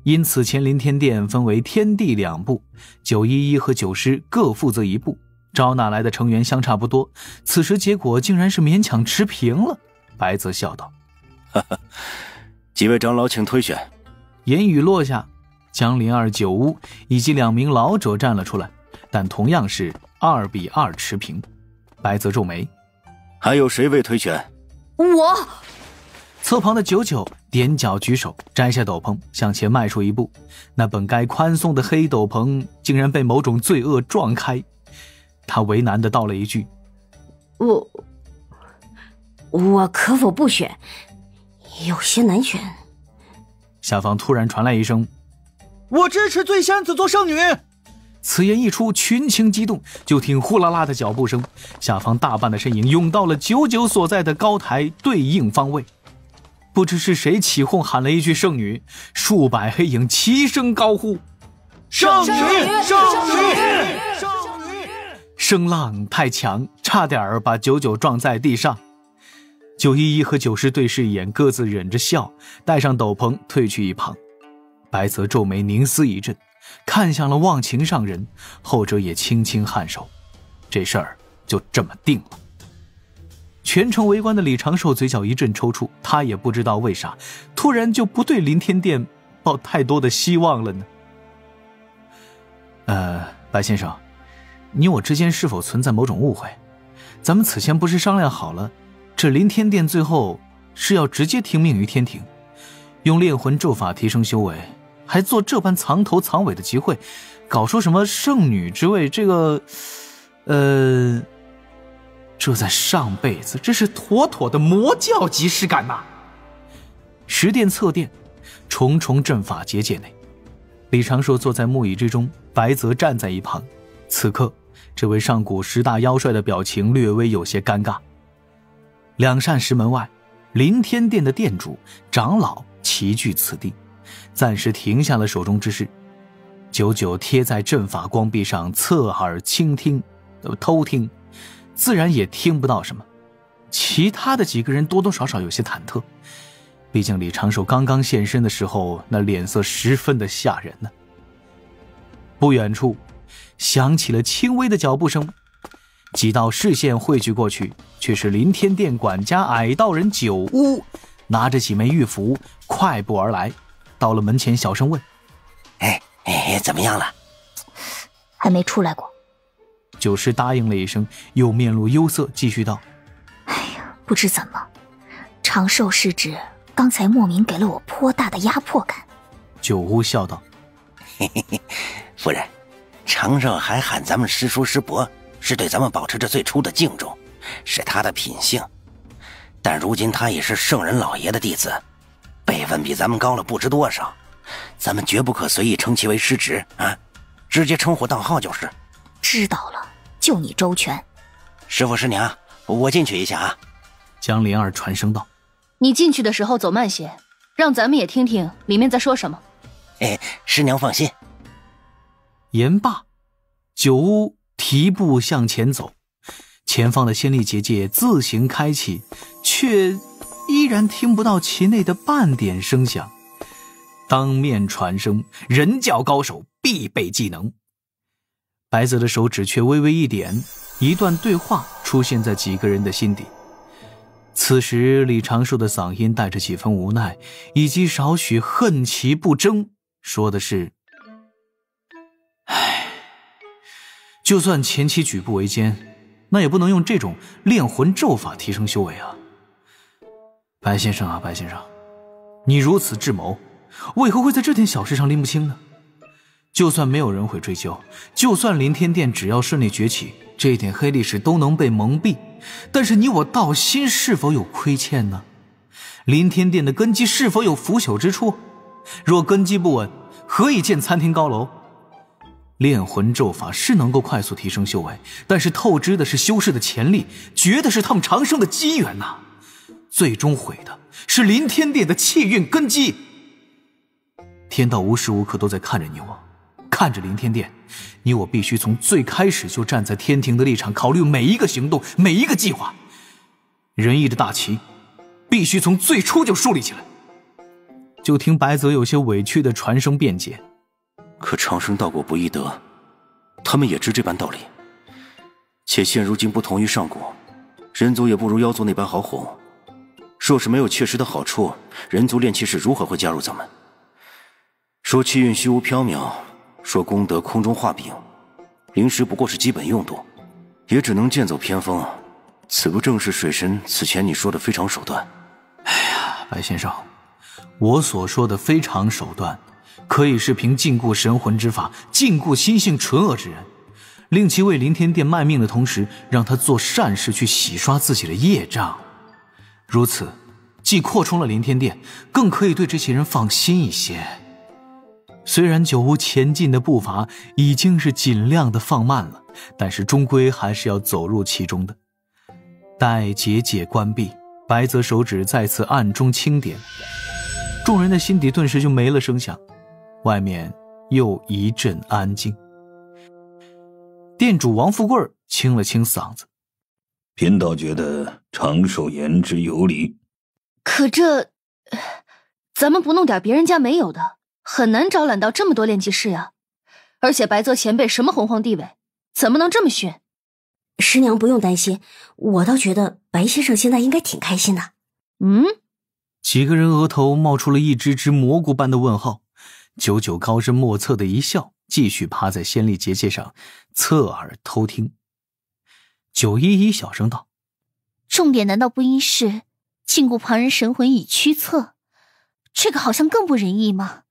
因此前临天殿分为天地两部，911和9师各负责一部，招纳来的成员相差不多，此时结果竟然是勉强持平了。白泽笑道：哈哈，几位长老请推选。言语落下，江林儿、九乌以及2名老者站了出来，但同样是2比2持平。白泽皱眉：还有谁未推选？我。侧旁的99踮脚举手，摘下斗篷向前迈出一步，那本该宽松的黑斗篷竟然被某种罪恶撞开。他为难地道了一句：我可否不选？有些难选。下方突然传来一声：我支持醉仙子做圣女。此言一出，群情激动，就听呼啦啦的脚步声，下方大半的身影涌到了99所在的高台对应方位。不知是谁起哄喊了一句圣女，数百黑影齐声高呼：圣女！圣女！圣女！声浪太强，差点把99撞在地上。911和9师对视一眼，各自忍着笑，戴上斗篷退去一旁。白泽皱眉凝思一阵，看向了忘情上人，后者也轻轻颔首。这事儿就这么定了。全程围观的李长寿嘴角一阵抽搐，他也不知道为啥突然就不对临天殿抱太多的希望了呢。白先生，你我之间是否存在某种误会？咱们此前不是商量好了，这临天殿最后是要直接听命于天庭，用炼魂咒法提升修为，还做这般藏头藏尾的集会，搞出什么圣女之位，这个这在上辈子这是妥妥的魔教即视感呐！十殿侧殿，重重阵法结界内，李长寿坐在木椅之中，白泽站在一旁。此刻这位上古10大妖帅的表情略微有些尴尬。2扇石门外，临天殿的殿主长老齐聚此地，暂时停下了手中之事。99贴在阵法光壁上，侧耳倾听偷听，自然也听不到什么。其他的几个人多多少少有些忐忑，毕竟李长寿刚刚现身的时候，那脸色十分的吓人呢。不远处响起了轻微的脚步声，几道视线汇聚过去，却是临天殿管家矮道人9乌，拿着几枚玉符快步而来，到了门前小声问：怎么样了？还没出来过。9师答应了一声，又面露忧色，继续道：不知怎么，长寿师侄刚才莫名给了我颇大的压迫感。9乌笑道：夫人，长寿还喊咱们师叔师伯，是对咱们保持着最初的敬重，是他的品性。但如今他也是圣人老爷的弟子，辈分比咱们高了不知多少，咱们绝不可随意称其为师侄啊，直接称呼道号就是。知道了，就你周全。师父师娘，我进去一下啊。江灵儿传声道：你进去的时候走慢些，让咱们也听听里面在说什么。师娘放心。言罢，9乌提步向前走，前方的仙力结界自行开启，却依然听不到其内的半点声响。当面传声，人教高手必备技能。白泽的手指却微微一点，一段对话出现在几个人的心底。此时李长寿的嗓音带着几分无奈，以及少许恨其不争，说的是：就算前期举步维艰，那也不能用这种炼魂咒法提升修为啊。白先生啊，白先生，你如此智谋，为何会在这点小事上拎不清呢？就算没有人会追究，就算临天殿只要顺利崛起，这一点黑历史都能被蒙蔽，但是你我道心是否有亏欠呢？临天殿的根基是否有腐朽之处？若根基不稳，何以建参天高楼？炼魂咒法是能够快速提升修为，但是透支的是修士的潜力，绝的是他们长生的机缘呐。最终毁的是临天殿的气运根基。天道无时无刻都在看着你我，看着临天殿，你我必须从最开始就站在天庭的立场，考虑每一个行动，每一个计划。仁义的大旗必须从最初就树立起来。就听白泽有些委屈的传声辩解：可长生道果不易得，他们也知这般道理。且现如今不同于上古，人族也不如妖族那般好哄。若是没有确实的好处，人族炼气士如何会加入咱们？说气运虚无缥缈，说功德空中画饼，灵石不过是基本用度，也只能剑走偏锋。此不正是水神此前你说的非常手段？哎呀，白先生，我所说的非常手段，可以是凭禁锢神魂之法禁锢心性纯恶之人，令其为林天殿卖命的同时，让他做善事去洗刷自己的业障。如此，既扩充了林天殿，更可以对这些人放心一些。虽然九屋前进的步伐已经是尽量的放慢了，但是终归还是要走入其中的。待结界关闭，白泽手指再次暗中轻点，众人的心底顿时就没了声响，外面又一阵安静。店主王富贵清了清嗓子：贫道觉得长寿言之有理，可这咱们不弄点别人家没有的，很难招揽到这么多炼气士呀。而且白泽前辈什么洪荒地位，怎么能这么逊？师娘不用担心，我倒觉得白先生现在应该挺开心的。几个人额头冒出了一只只蘑菇般的问号。九九高深莫测的一笑，继续趴在仙力结界上侧耳偷听。911小声道：重点难道不应是禁锢旁人神魂以驱策？这个好像更不仁义吗？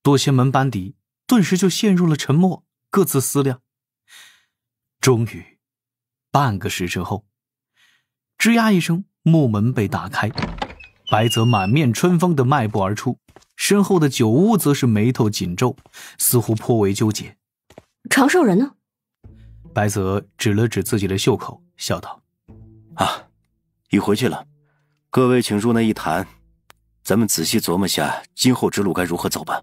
多仙门班底顿时就陷入了沉默，各自思量。终于半个时辰后，吱呀一声，木门被打开，白泽满面春风地迈步而出，身后的九屋则是眉头紧皱，似乎颇为纠结。长寿人呢？白泽指了指自己的袖口，笑道：已回去了，各位请入内一谈，咱们仔细琢磨下今后之路该如何走吧。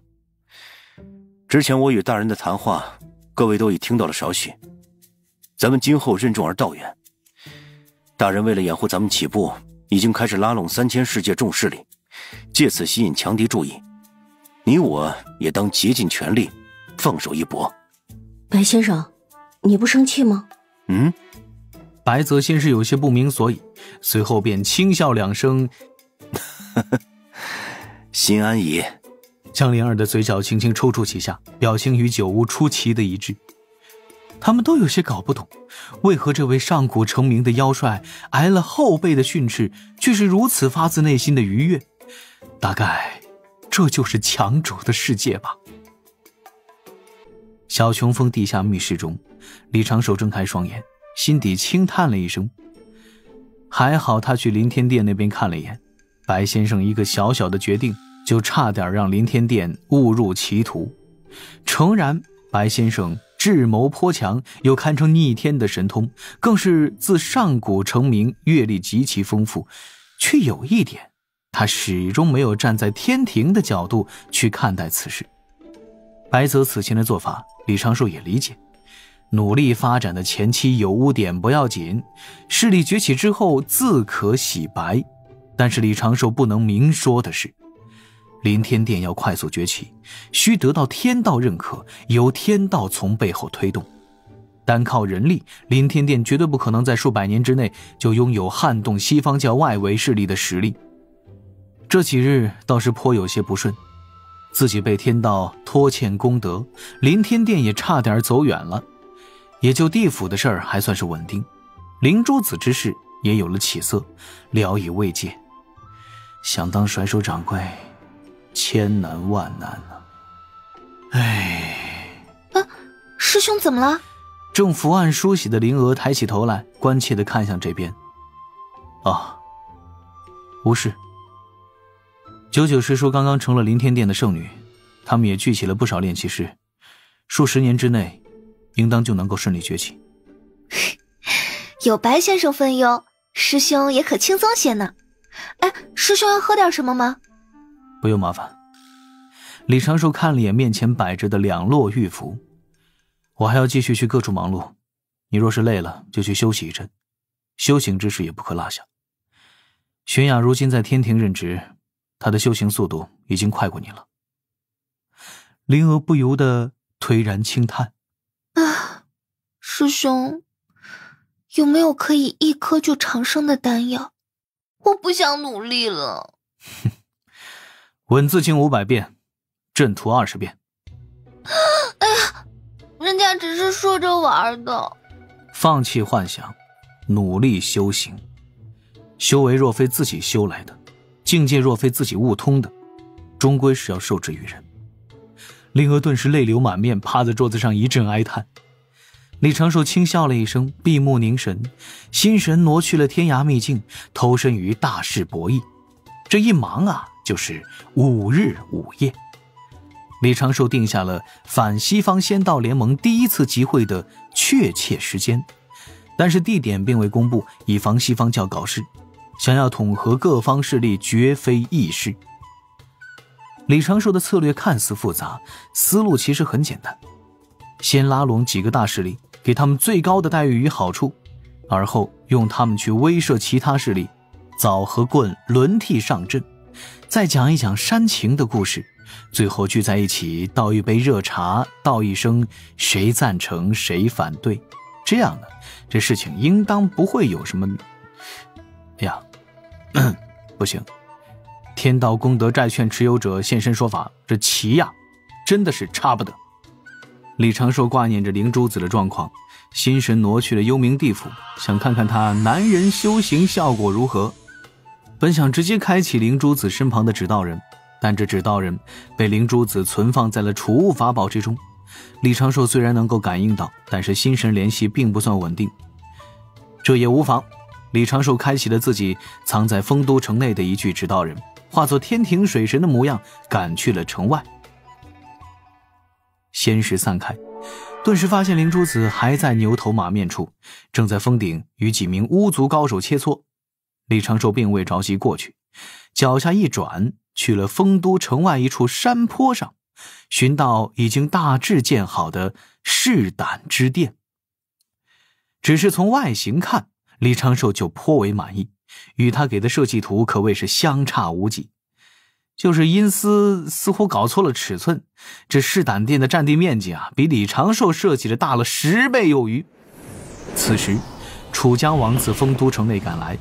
之前我与大人的谈话，各位都已听到了少许。咱们今后任重而道远，大人为了掩护咱们起步，已经开始拉拢3000世界众势力，借此吸引强敌注意。你我也当竭尽全力，放手一搏。白先生，你不生气吗？白泽先是有些不明所以，随后便轻笑两声，心安矣。江灵儿的嘴角轻轻抽搐几下，表情与九屋出奇的一致。他们都有些搞不懂，为何这位上古成名的妖帅挨了后辈的训斥，却是如此发自内心的愉悦。大概这就是强主的世界吧。小琼峰地下密室中，李长寿睁开双眼，心底轻叹了一声。还好他去林天殿那边看了一眼，白先生一个小小的决定，就差点让林天殿误入歧途。诚然，白先生智谋颇强，又堪称逆天的神通，更是自上古成名，阅历极其丰富。却有一点，他始终没有站在天庭的角度去看待此事。白泽此前的做法，李长寿也理解。努力发展的前期有污点不要紧，势力崛起之后自可洗白。但是李长寿不能明说的是，林天殿要快速崛起，需得到天道认可，由天道从背后推动。单靠人力，林天殿绝对不可能在数百年之内就拥有撼动西方教外围势力的实力。这几日倒是颇有些不顺，自己被天道拖欠功德，林天殿也差点走远了。也就地府的事儿还算是稳定，灵珠子之事也有了起色，聊以慰藉。想当甩手掌柜，千难万难啊！师兄怎么了？正伏案梳洗的灵娥抬起头来，关切地看向这边。无事。九九师叔刚刚成了林天殿的圣女，他们也聚起了不少炼气士，数十年之内应当就能够顺利崛起。有白先生分忧，师兄也可轻松些呢。师兄要喝点什么吗？不用麻烦。李长寿看了眼面前摆着的2摞玉符，我还要继续去各处忙碌，你若是累了就去休息一阵，修行之事也不可落下。玄雅如今在天庭任职，她的修行速度已经快过你了。灵儿不由得颓然轻叹：师兄，有没有可以一颗就长生的丹药？我不想努力了。文字经500遍，阵图20遍。哎呀，人家只是说着玩的。放弃幻想，努力修行。修为若非自己修来的，境界若非自己悟通的，终归是要受制于人。灵儿顿时泪流满面，趴在桌子上一阵哀叹。李长寿轻笑了一声，闭目凝神，心神挪去了天涯秘境，投身于大事博弈。这一忙啊，就是5日5夜。李长寿定下了反西方仙道联盟第一次集会的确切时间，但是地点并未公布，以防西方教搞事，想要统合各方势力绝非易事。李长寿的策略看似复杂，思路其实很简单，先拉拢几个大势力，给他们最高的待遇与好处，而后用他们去威慑其他势力，枣和棍轮替上阵，再讲一讲煽情的故事，最后聚在一起倒一杯热茶，道一声谁赞成谁反对，这样呢，这事情应当不会有什么。不行，天道功德债券持有者现身说法，这棋呀，真的是差不得。李长寿挂念着灵珠子的状况，心神挪去了幽冥地府，想看看他男人修行效果如何。本想直接开启灵珠子身旁的指道人，但这指道人被灵珠子存放在了储物法宝之中。李长寿虽然能够感应到，但是心神联系并不算稳定。这也无妨，李长寿开启了自己藏在丰都城内的一具指道人，化作天庭水神的模样赶去了城外。仙识散开，顿时发现灵珠子还在牛头马面处，正在峰顶与几名巫族高手切磋。李长寿并未着急过去，脚下一转，去了丰都城外一处山坡上，寻到已经大致建好的试胆之殿。只是从外形看，李长寿就颇为满意，与他给的设计图可谓是相差无几。就是阴司似乎搞错了尺寸，这试胆殿的占地面积啊，比李长寿设计的大了10倍有余。此时楚江王自丰都城内赶来，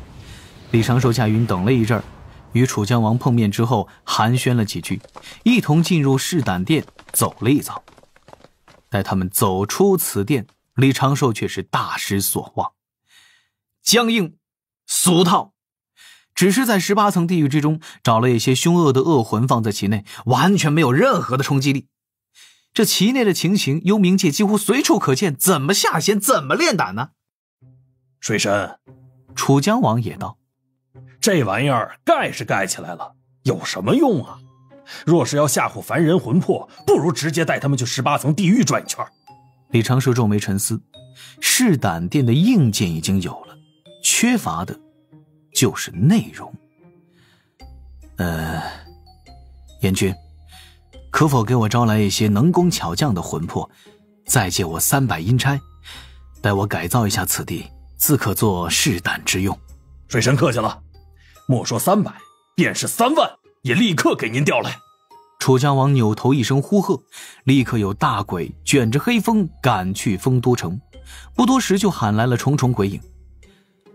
李长寿驾云等了一阵儿，与楚江王碰面之后寒暄了几句，一同进入试胆殿走了一遭。待他们走出此殿，李长寿却是大失所望，僵硬俗套，只是在18层地狱之中找了一些凶恶的恶魂放在其内，完全没有任何的冲击力。这其内的情形，幽冥界几乎随处可见，怎么下仙，怎么炼胆呢？水神，楚江王也道，这玩意儿盖是盖起来了，有什么用啊？若是要吓唬凡人魂魄，不如直接带他们去18层地狱转一圈。李长寿皱眉沉思，试胆殿的硬件已经有了，缺乏的就是内容。燕君，可否给我招来一些能工巧匠的魂魄，再借我300阴差，待我改造一下此地，自可做试胆之用。水神客气了，莫说300，便是3万，也立刻给您调来。楚江王扭头一声呼喝，立刻有大鬼卷着黑风赶去丰都城，不多时就喊来了重重鬼影。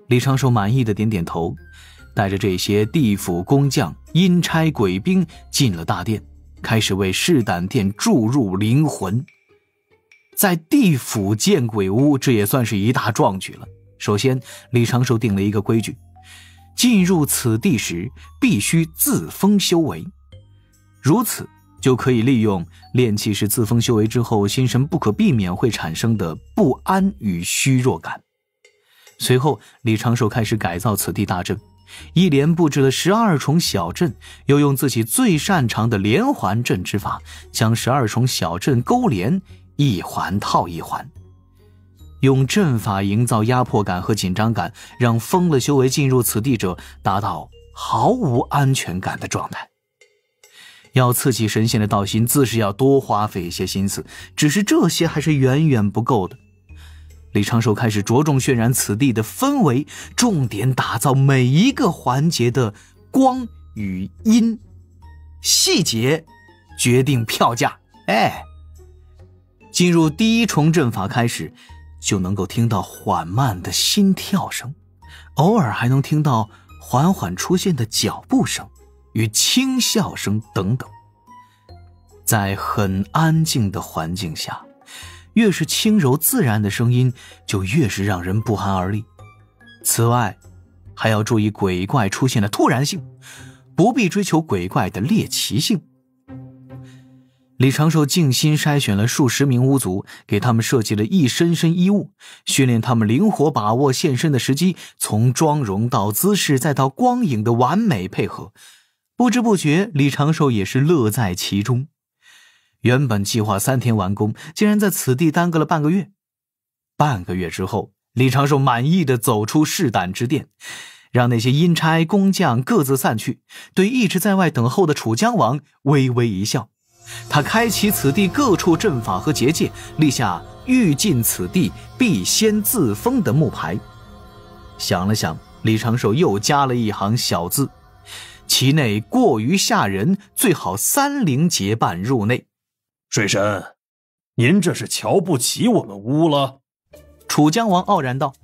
李长寿满意的点点头，带着这些地府工匠、阴差鬼兵进了大殿，开始为试胆殿注入灵魂。在地府建鬼屋，这也算是一大壮举了。首先，李长寿定了一个规矩，进入此地时必须自封修为，如此就可以利用炼气时自封修为之后心神不可避免会产生的不安与虚弱感。随后李长寿开始改造此地大阵，一连布置了12重小阵，又用自己最擅长的连环阵之法，将12重小阵勾连，一环套一环，用阵法营造压迫感和紧张感，让封了修为进入此地者达到毫无安全感的状态。要刺激神仙的道心，自是要多花费一些心思，只是这些还是远远不够的。李长寿开始着重渲染此地的氛围，重点打造每一个环节的光与阴。细节决定票价。进入第一重阵法开始，就能够听到缓慢的心跳声，偶尔还能听到缓缓出现的脚步声与轻笑声等等。在很安静的环境下，越是轻柔自然的声音就越是让人不寒而栗。此外，还要注意鬼怪出现的突然性，不必追求鬼怪的猎奇性。李长寿精心筛选了数十名巫族，给他们设计了一身身衣物，训练他们灵活把握现身的时机，从妆容到姿势再到光影的完美配合。不知不觉，李长寿也是乐在其中。原本计划3天完工，竟然在此地耽搁了半个月。半个月之后，李长寿满意地走出试胆之殿，让那些阴差工匠各自散去，对一直在外等候的楚江王微微一笑。他开启此地各处阵法和结界，立下欲进此地必先自封的木牌。想了想，李长寿又加了一行小字，其内过于吓人，最好3灵结伴入内。水神，您这是瞧不起我们巫了？楚江王傲然道。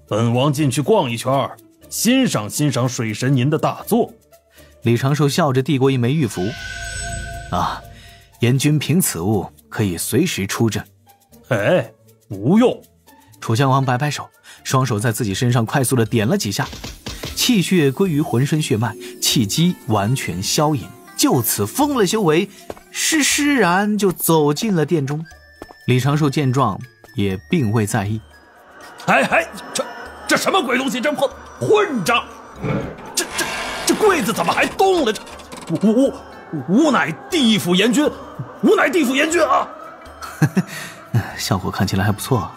本王进去逛一圈，欣赏欣赏水神您的大作。李长寿笑着递过一枚玉符。阎君凭此物可以随时出阵。不用。楚江王摆摆手，双手在自己身上快速地点了几下，气血归于浑身血脉，气机完全消隐，就此封了修为，施然就走进了殿中。李长寿见状也并未在意。这什么鬼东西，真破混账！这柜子怎么还动了？吾乃地府阎君，吾乃地府阎君啊！效果看起来还不错。